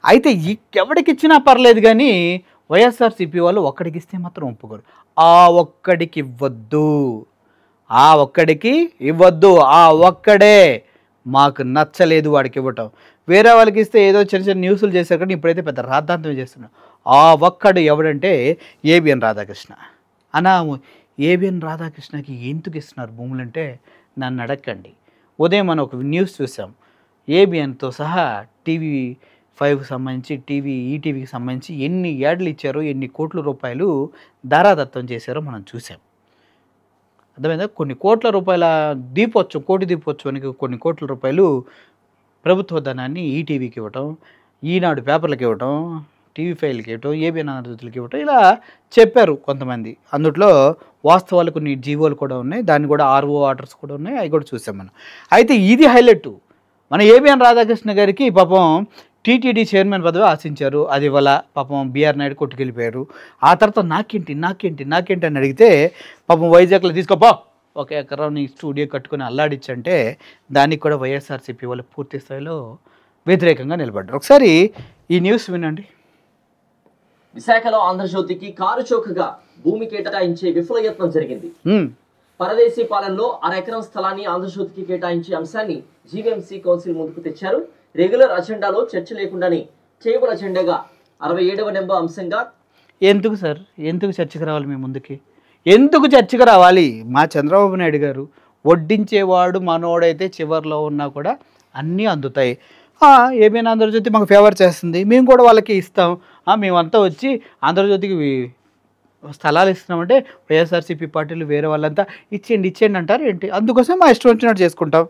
అయితే ఎవడికి ఇచ్చినా పర్లేదు కానీ వైఎస్ఆర్సీపీ వాళ్ళు ఒక్కడికి ఇస్తే మాత్రం ఒప్పుకోరు. ఆ ఒక్కడికి ఇవ్వద్దు, ఆ ఒక్కడికి ఇవ్వద్దు, ఆ ఒక్కడే మాకు నచ్చలేదు వాడికి ఇవ్వటం. వేరే వాళ్ళకి ఇస్తే ఏదో చిన్న చిన్న న్యూస్లు చేశారు కానీ ఇప్పుడైతే పెద్ద రాద్ధాంతం చేస్తున్నారు. ఆ ఒక్కడు ఎవడంటే ఏబిఎన్ రాధాకృష్ణ. అనా ఏబిఎన్ రాధాకృష్ణకి ఎందుకు ఇస్తున్నారు భూములంటే నన్ను అడగండి. ఉదయం మనం ఒక న్యూస్ చూసాం, ఏబిఎన్తో సహా టీవీ5కి సంబంధించి ఈటీవీకి సంబంధించి ఎన్ని యాడ్లు ఇచ్చారో, ఎన్ని కోట్ల రూపాయలు ధారాదత్తం చేశారో మనం చూసాం. అర్థమైందా? కొన్ని కోట్ల రూపాయల కోటి దీపోత్సవానికి కొన్ని కోట్ల రూపాయలు ప్రభుత్వ ధనాన్ని ఈటీవీకి ఇవ్వటం, ఈనాడు పేపర్లకు ఇవ్వటం, టీవీ5కి ఇవ్వటం, ఏబిఎన్ ఆంధ్రజ్యోతికి ఇవ్వటం, ఇలా చెప్పారు కొంతమంది. అందులో వాస్తవాలు కొన్ని జీవోలు కూడా ఉన్నాయి, దాన్ని కూడా ఆర్ఓ ఆర్డర్స్ కూడా ఉన్నాయి, అవి కూడా చూసాం మనం. అయితే ఇది హైలైట్. మన ఏబిఎన్ రాధాకృష్ణ గారికి పాపం టీటీడీ చైర్మన్ పదవి ఆశించారు, అది ఇవ్వాల. పాపం బీఆర్ నాయుడు కొట్టుకెళ్ళిపోయారు. ఆ తర్వాత నాకేంటి అని అడిగితే పాపం వైజాగ్లో తీసుకోపో, 1 ఎకరం నీ స్టూడియో కట్టుకుని అల్లాడిచ్చంటే దానికి కూడా వైఎస్ఆర్సీపీ వాళ్ళు పూర్తి స్థాయిలో వ్యతిరేకంగా నిలబడ్డారు. ఒకసారి ఈ న్యూస్ వినండి. విశాఖలో ఆంధ్రజ్యోతికి కారు చౌకగా భూమి కేటాయించే విఫలయత్నం జరిగింది. పరదేశీ పాలనలో 1/2 ఎకరం స్థలాన్ని ఆంధ్రజ్యోతికి కేటాయించే అంశాన్ని జీవీఎంసీ కౌన్సిల్ ముందుకు తెచ్చారు. రెగ్యులర్ అజెండాలో చర్చ లేకుండానే టేబుల్ అజెండాగా 67వ నెంబర్ అంశంగా. ఎందుకు సార్, ఎందుకు చర్చకు రావాలి? మీ ముందుకి ఎందుకు చర్చకు రావాలి? మా చంద్రబాబు నాయుడు గారు వడ్డించేవాడు మనోడైతే చివరిలో ఉన్నా కూడా అన్నీ అందుతాయి. ఏబిఎన్ ఆంధ్రజ్యోతి మాకు ఫేవర్ చేస్తుంది, మేము కూడా వాళ్ళకి ఇస్తాం. మేమంతా వచ్చి ఆంధ్రజ్యోతికి స్థలాలు ఇస్తున్నామంటే వైఎస్ఆర్సీపీ పార్టీలు వేరే వాళ్ళంతా ఇచ్చేయండి అంటారు ఏంటి? అందుకోసం మా ఇష్టం వచ్చినట్టు చేసుకుంటాం.